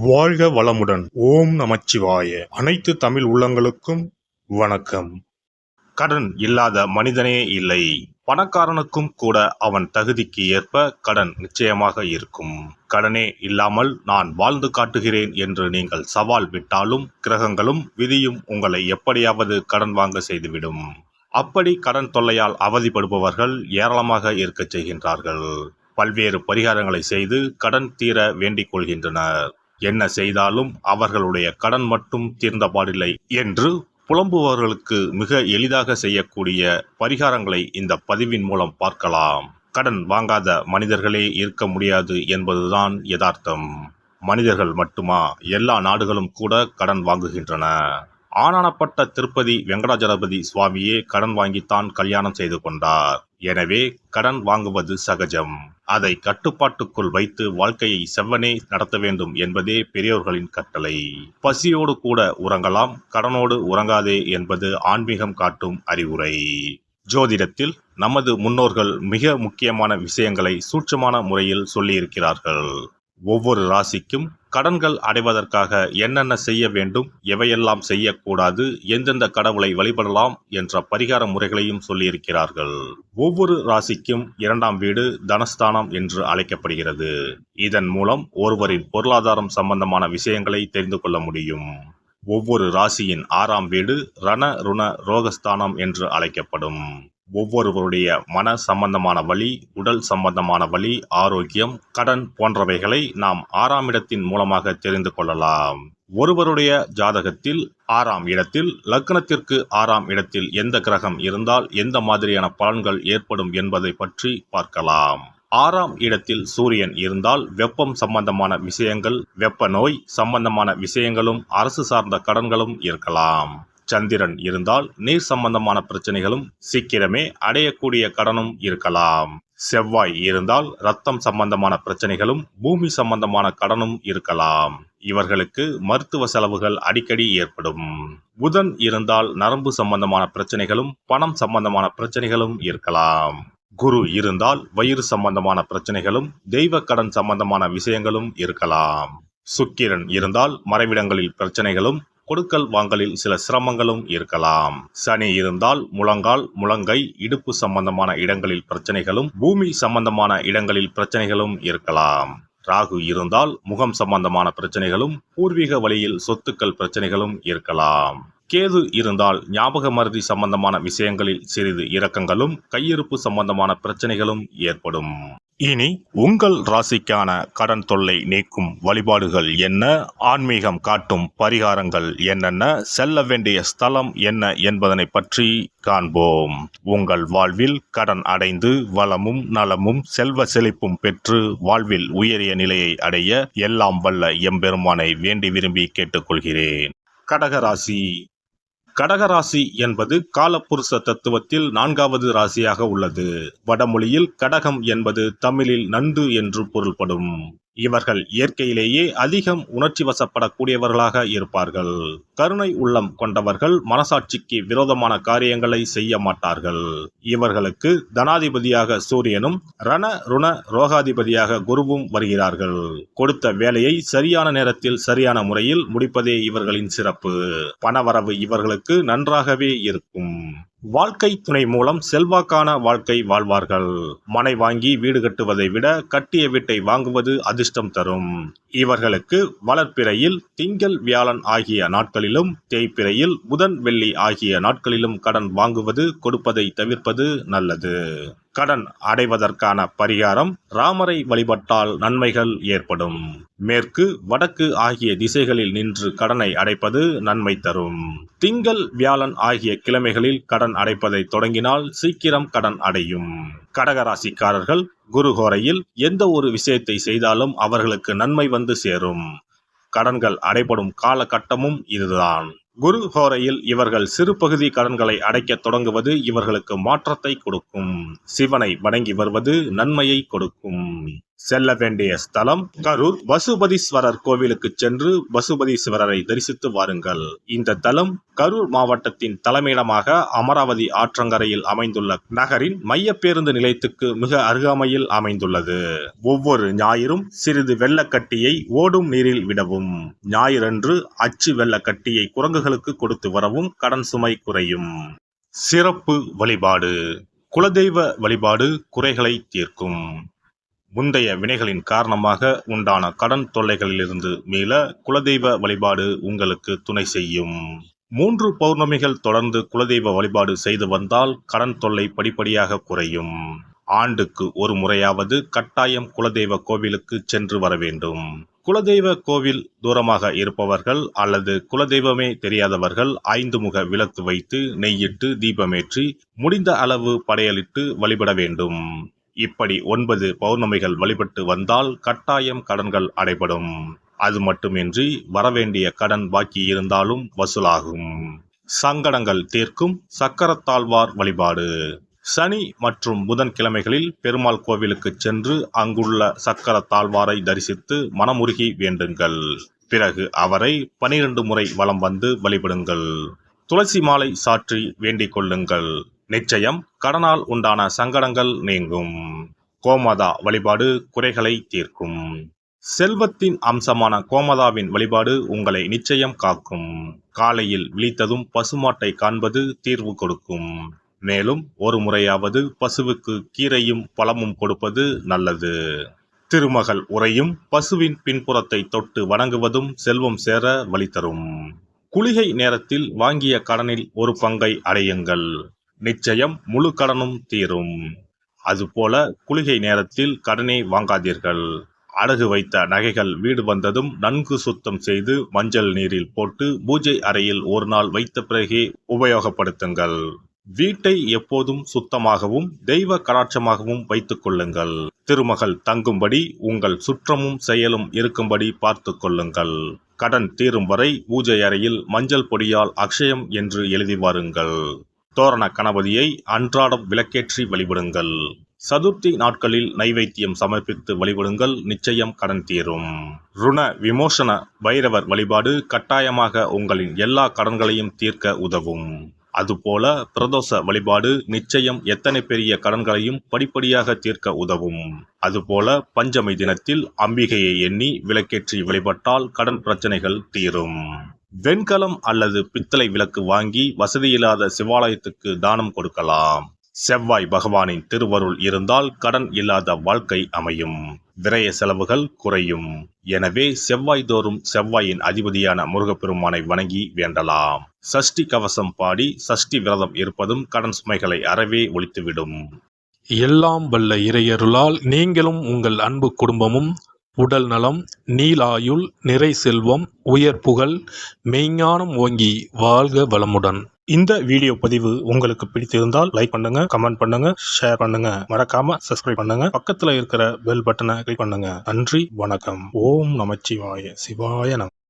வாழ்க வளமுடன். ஓம் நமச்சிவாய. அனைத்து தமிழ் உள்ளங்களுக்கும் வணக்கம். கடன் இல்லாத மனிதனே இல்லை. பணக்காரனுக்கும் கூட அவன் தகுதிக்கு ஏற்ப கடன் நிச்சயமாக இருக்கும். கடனே இல்லாமல் நான் வாழ்ந்து காட்டுகிறேன் என்று நீங்கள் சவால் விட்டாலும் கிரகங்களும் விதியும் உங்களை எப்படியாவது கடன் வாங்க செய்துவிடும். அப்படி கடன் தொல்லையால் அவதிப்படுபவர்கள் ஏராளமாக இருக்கச் செய்கின்றார்கள். பல்வேறு பரிகாரங்களை செய்து கடன் தீர வேண்டிக் கொள்கின்றனர். என்ன செய்தாலும் அவர்களுடைய கடன் மட்டும் தீர்ந்தபாடில்லை என்று புலம்புபவர்களுக்கு மிக எளிதாக செய்யக்கூடிய பரிகாரங்களை இந்த பதிவின் மூலம் பார்க்கலாம். கடன் வாங்காத மனிதர்களே இருக்க முடியாது என்பதுதான் யதார்த்தம். மனிதர்கள் மட்டுமா, எல்லா நாடுகளும் கூட கடன் வாங்குகின்றன. ஆனானப்பட்ட திருப்பதி வெங்கடாஜலபதி சுவாமியே கடன் வாங்கித்தான் கல்யாணம் செய்து கொண்டார். எனவே கடன் வாங்குவது சகஜம். அதை கட்டுப்பாட்டுக்குள் வைத்து வாழ்க்கையை செவ்வனே நடத்த வேண்டும் என்பதே பெரியோர்களின் கட்டளை. பசியோடு கூட உறங்கலாம், கடனோடு உறங்காதே என்பது ஆன்மீகம் காட்டும் அறிவுரை. ஜோதிடத்தில் நமது முன்னோர்கள் மிக முக்கியமான விஷயங்களை சூட்சமான முறையில் சொல்லியிருக்கிறார்கள். ஒவ்வொரு ராசிக்கும் கடன்கள் அடைவதற்காக என்னென்ன செய்ய வேண்டும், எவையெல்லாம் செய்யக்கூடாது, எந்தெந்த கடவுளை வழிபடலாம் என்ற பரிகார முறைகளையும் சொல்லியிருக்கிறார்கள். ஒவ்வொரு ராசிக்கும் 2ஆம் வீடு தனஸ்தானம் என்று அழைக்கப்படுகிறது. இதன் மூலம் ஒருவரின் பொருளாதாரம் சம்பந்தமான விஷயங்களை தெரிந்து கொள்ள முடியும். ஒவ்வொரு ராசியின் 6ஆம் வீடு ரண ருண ரோகஸ்தானம் என்று அழைக்கப்படும். ஒவ்வொருவருடைய மன சம்பந்தமான வலி, உடல் சம்பந்தமான வலி, ஆரோக்கியம், கடன் போன்றவைகளை நாம் 6ஆம் இடத்தின் மூலமாக தெரிந்து கொள்ளலாம். ஒருவருடைய ஜாதகத்தில் 6ஆம் இடத்தில் லக்னத்திற்கு 6ஆம் இடத்தில் எந்த கிரகம் இருந்தால் எந்த மாதிரியான பலன்கள் ஏற்படும் என்பதை பற்றி பார்க்கலாம். 6ஆம் இடத்தில் சூரியன் இருந்தால் வெப்பம் சம்பந்தமான விஷயங்கள், வெப்ப நோய் சம்பந்தமான விஷயங்களும், அரசு சார்ந்த கடன்களும் இருக்கலாம். சந்திரன் இருந்தால் நீர் சம்பந்தமான பிரச்சனைகளும், சீக்கிரமே அடையக்கூடிய கடனும் இருக்கலாம். செவ்வாய் இருந்தால் இரத்தம் சம்பந்தமான பிரச்சனைகளும், பூமி சம்பந்தமான கடனும் இருக்கலாம். இவர்களுக்கு மருத்துவ செலவுகள் அடிக்கடி ஏற்படும். புதன் இருந்தால் நரம்பு சம்பந்தமான பிரச்சனைகளும், பணம் சம்பந்தமான பிரச்சனைகளும் இருக்கலாம். குரு இருந்தால் வயிறு சம்பந்தமான பிரச்சனைகளும், தெய்வ கடன் சம்பந்தமான விஷயங்களும் இருக்கலாம். சுக்கிரன் இருந்தால் மறைவிடங்களில் பிரச்சனைகளும், கொடுக்கல் வாங்கலில் சில சிரமங்களும் இருக்கலாம். சனி இருந்தால் முழங்கால், முழங்கை, இடுப்பு சம்பந்தமான இடங்களில் பிரச்சனைகளும், பூமி சம்பந்தமான இடங்களில் பிரச்சனைகளும் இருக்கலாம். ராகு இருந்தால் முகம் சம்பந்தமான பிரச்சனைகளும், பூர்வீக வழியில் சொத்துக்கள் பிரச்சனைகளும் இருக்கலாம். கேது இருந்தால் ஞாபக மறதி சம்பந்தமான விஷயங்களில் சிறிது இரக்கங்களும், கையிருப்பு சம்பந்தமான பிரச்சனைகளும் ஏற்படும். இனி உங்கள் ராசிக்கான கடன் தொல்லை நீக்கும் வழிபாடுகள் என்ன, ஆன்மீகம் காட்டும் பரிகாரங்கள் என்னென்ன, செல்ல வேண்டிய ஸ்தலம் என்ன என்பதனை பற்றி காண்போம். உங்கள் வாழ்வில் கடன் அடைந்து வளமும் நலமும் செல்வ செழிப்பும் பெற்று வாழ்வில் உயரிய நிலையை அடைய எல்லாம் வல்ல எம்பெருமானை வேண்டி விரும்பி கேட்டுக்கொள்கிறேன். கடகராசி. கடகராசி என்பது காலப்புருஷ தத்துவத்தில் 4வது ராசியாக உள்ளது. வடமொழியில் கடகம் என்பது தமிழில் நண்டு என்று பொருள்படும். இவர்கள் இயற்கையிலேயே அதிகம் உணர்ச்சி வசப்படக்கூடியவர்களாக இருப்பார்கள். கருணை உள்ளம் கொண்டவர்கள், மனசாட்சிக்கு விரோதமான காரியங்களை செய்ய மாட்டார்கள். இவர்களுக்கு தனாதிபதியாக சூரியனும் ரண ருண ரோகாதிபதியாக குருவும் வருகிறார்கள். கொடுத்த வேலையை சரியான நேரத்தில் சரியான முறையில் முடிப்பதே இவர்களின் சிறப்பு. பணவரவு இவர்களுக்கு நன்றாகவே இருக்கும். வாழ்க்கை துணை மூலம் செல்வாக்கான வாழ்க்கை வாழ்வார்கள். மனை வாங்கி வீடு கட்டுவதை விட கட்டிய வீட்டை வாங்குவது அதிர்ஷ்டம் தரும். இவர்களுக்கு வளர்ப்பிறையில் திங்கள் வியாழன் ஆகிய நாட்களிலும், தேய்ப்பிறையில் புதன் வெள்ளி ஆகிய நாட்களிலும் கடன் வாங்குவது, கொடுப்பதை தவிர்ப்பது நல்லது. கடன் அடைவதற்கான பரிகாரம்: ராமரை வழிபட்டால் நன்மைகள் ஏற்படும். மேற்கு, வடக்கு ஆகிய திசைகளில் நின்று கடனை அடைப்பது நன்மை தரும். திங்கள் வியாழன் ஆகிய கிழமைகளில் கடன் அடைப்பதை தொடங்கினால் சீக்கிரம் கடன் அடையும். கடகராசிக்காரர்கள் குருஹோரையில் எந்த ஒரு விஷயத்தை செய்தாலும் அவர்களுக்கு நன்மை வந்து சேரும். கடன்கள் அடைபடும் காலகட்டமும் இதுதான். குரு ஹோரையில் இவர்கள் சிறு பகுதி கடன்களை அடைக்க தொடங்குவது இவர்களுக்கு மாற்றத்தை கொடுக்கும். சிவனை வணங்கி வருவது நன்மையை கொடுக்கும். செல்ல வேண்டிய ஸ்தலம் கரூர் பசுபதீஸ்வரர் கோவிலுக்கு சென்று பசுபதீஸ்வரரை தரிசித்து வாருங்கள். இந்த தலம் கரூர் மாவட்டத்தின் தலைமையிடமாக அமராவதி ஆற்றங்கரையில் அமைந்துள்ள நகரின் மைய பேருந்து நிலையத்துக்கு மிக அருகாமையில் அமைந்துள்ளது. ஒவ்வொரு ஞாயிறும் சிறிது வெள்ளக்கட்டியை ஓடும் நீரில் விடவும், ஞாயிறன்று அச்சு வெள்ளக்கட்டியை குரங்குகளுக்கு கொடுத்து வரவும் கடன் சுமை குறையும். சிறப்பு வழிபாடு. குலதெய்வ வழிபாடு குறைகளை தீர்க்கும். முந்தைய வினைகளின் காரணமாக உண்டான கடன் தொல்லைகளிலிருந்து மீள குலதெய்வ வழிபாடு உங்களுக்கு துணை செய்யும். 3 பௌர்ணமிகள் தொடர்ந்து குலதெய்வ வழிபாடு செய்து வந்தால் கடன் தொல்லை படிப்படியாக குறையும். ஆண்டுக்கு ஒரு முறையாவது கட்டாயம் குலதெய்வ கோவிலுக்கு சென்று வர வேண்டும். குலதெய்வ கோவில் தூரமாக இருப்பவர்கள் அல்லது குலதெய்வமே தெரியாதவர்கள் 5 முக விளக்கு வைத்து நெய்யிட்டு தீபமேற்றி முடிந்த அளவு படையலிட்டு வழிபட வேண்டும். இப்படி 9 பௌர்ணமிகள் வழிபட்டு வந்தால் கட்டாயம் கடன்கள் அடைபடும். அது மட்டுமின்றி வரவேண்டிய கடன் பாக்கி இருந்தாலும் வசூலாகும். சங்கடங்கள் தீர்க்கும் சக்கரத்தாழ்வார் வழிபாடு. சனி மற்றும் புதன்கிழமைகளில் பெருமாள் கோவிலுக்கு சென்று அங்குள்ள சக்கரத்தாழ்வாரை தரிசித்து மனமுருகி வேண்டுங்கள். பிறகு அவரை 12 முறை வலம் வந்து வழிபடுங்கள். துளசி மாலை சாற்றி வேண்டிக் கொள்ளுங்கள். நிச்சயம் கடனால் உண்டான சங்கடங்கள் நீங்கும். கோமாதா வழிபாடு குறைகளை தீர்க்கும். செல்வத்தின் அம்சமான கோமாதாவின் வழிபாடு உங்களை நிச்சயம் காக்கும். காலையில் விழித்ததும் பசுமாட்டை காண்பது தீர்வு கொடுக்கும். மேலும் ஒரு முறையாவது பசுவுக்கு கீரையும் பழமும் கொடுப்பது நல்லது. திருமகள் உரையும் பசுவின் பின்புறத்தை தொட்டு வணங்குவதும் செல்வம் சேர வழி தரும். குளிகை நேரத்தில் வாங்கிய கடனில் ஒரு பங்கை அடையுங்கள். நிச்சயம் முழு கடனும் தீரும். அதுபோல குளிகை நேரத்தில் கடனை வாங்காதீர்கள். அடகு வைத்த நகைகள் வீடு வந்ததும் நன்கு சுத்தம் செய்து மஞ்சள் நீரில் போட்டு பூஜை அறையில் ஒரு நாள் வைத்த பிறகே உபயோகப்படுத்துங்கள். வீட்டை எப்போதும் சுத்தமாகவும் தெய்வ கடாட்சமாகவும் வைத்துக் கொள்ளுங்கள். திருமகள் தங்கும்படி உங்கள் சுற்றமும் செயலும் இருக்கும்படி பார்த்து கொள்ளுங்கள். கடன் தீரும் வரை பூஜை அறையில் மஞ்சள் பொடியால் அக்ஷயம் என்று எழுதி வாருங்கள். தோரண கணபதியை அன்றாடம் விளக்கேற்றி வழிபடுங்கள். சதுர்த்தி நாட்களில் நைவேத்தியம் சமர்ப்பித்து வழிபடுங்கள். நிச்சயம் கடன் தீரும். ருண விமோசன பைரவர் வழிபாடு கட்டாயமாக உங்களின் எல்லா கடன்களையும் தீர்க்க உதவும். அதுபோல பிரதோஷ வழிபாடு நிச்சயம் எத்தனை பெரிய கடன்களையும் படிப்படியாக தீர்க்க உதவும். அதுபோல பஞ்சமி தினத்தில் அம்பிகையை எண்ணி விளக்கேற்றி வழிபட்டால் கடன் பிரச்சனைகள் தீரும். வெண்கலம் அல்லது பித்தளை விளக்கு வாங்கி வசதியில்லாத சிவாலயத்துக்கு தானம் கொடுக்கலாம். செவ்வாய் பகவானின் திருவருள் இருந்தால் கடன் இல்லாத வாழ்க்கை அமையும். விரய செலவுகள் குறையும். எனவே செவ்வாய் தோறும் செவ்வாயின் அதிபதியான முருகப்பெருமானை வணங்கி வேண்டலாம். சஷ்டி கவசம் பாடி சஷ்டி விரதம் இருப்பதும் கடன் சுமைகளை அறவே ஒழித்துவிடும். எல்லாம் வல்ல இறையருளால் நீங்களும் உங்கள் அன்பு குடும்பமும் உடல் நலம், நீலாயுள், நிறை செல்வம், உயர் புகழ், மெய்ஞானம் ஓங்கி வாழ்க வளமுடன். இந்த வீடியோ பதிவு உங்களுக்கு பிடித்திருந்தால் லைக் பண்ணுங்க, கமெண்ட் பண்ணுங்க, ஷேர் பண்ணுங்க. மறக்காம சப்ஸ்கிரைப் பண்ணுங்க. பக்கத்துல இருக்கிற பெல் பட்டனை கிளிக் பண்ணுங்க. நன்றி, வணக்கம். ஓம் நமச்சிவாய. சிவாய நம.